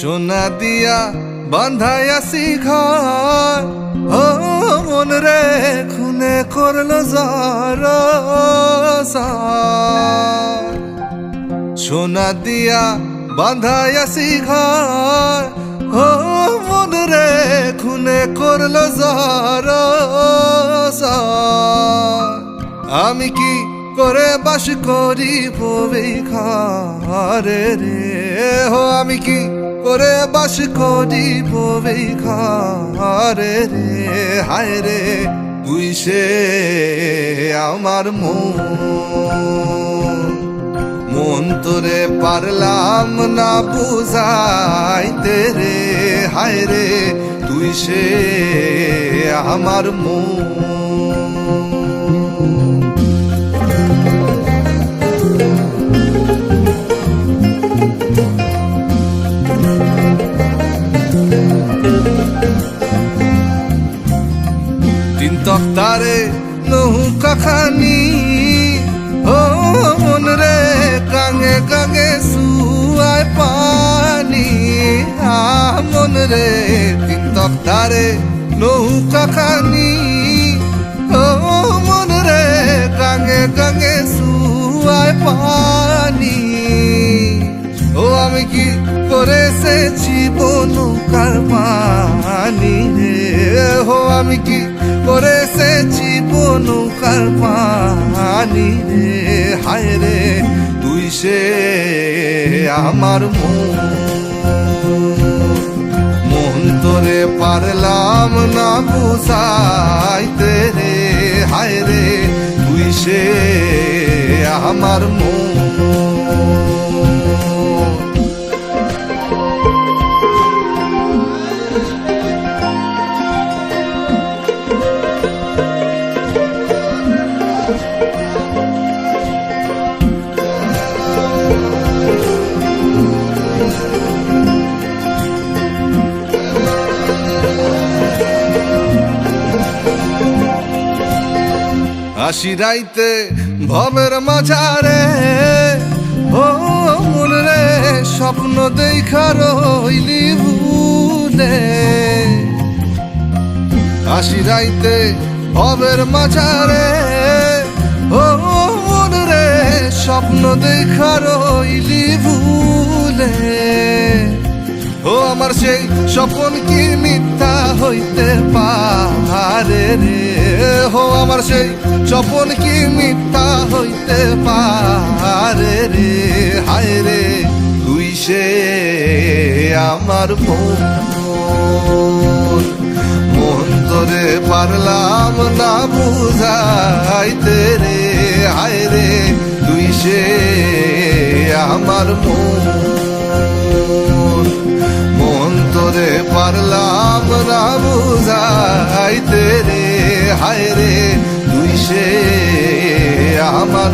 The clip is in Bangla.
সোনা দিয়া বান্ধাইয়াছি ঘর, ও মন রে খুনে করলো জ্বর। সোনা দিয়া বান্ধাইয়াছি ঘর, ও মন রে খুনে করলো জ্বর। আমি কি করে বাস করিব এই ঘরে রে, হো আমি কি করে বাস করিব এই ঘরে রে। হায় রে তুই সে আমার মন তোরে পারলাম না বুঝাইতে রে। হায় রে তুই সে আমার তিন তক্তারে নৌকা খানি, ও মন রে গাঙে গাঙে সুয়ায় পানি। মন রে তিন তক্তারে নৌকা খানি, ও মন রে গাঙে গাঙে সুয়ায় পানি। ও আমি কি করে এসেছি নৌকার পানি রে, হো আমি কি করে এসেছি নৌকার পানি রে। হায় রে তুই সে আমার মন তোরে পারলাম না বুঝাইতে রে। হায় রে তুই সে আমার আশি রাইতে ভবের মাঝারে, ও মন রে স্বপ্ন দেখা রইলি ভুলে। আশি রাইতে ভবের মাঝারে, ও মন রে স্বপ্ন দেখা রইলি ভুলে। ও আমার সেই স্বপ্ন কি মিথ্যা হইতে পারে রে, হো আমার সেই স্বপ্ন কি মিথ্যা হইতে পারে রে। হায় রে তুই সে আমার মন তোরে পারলাম না বুঝাইতে রে। হায় রে তুই সে আমার মন তোরে পারলাম না বুঝাইতে রে। হায় রে তুই সে আমার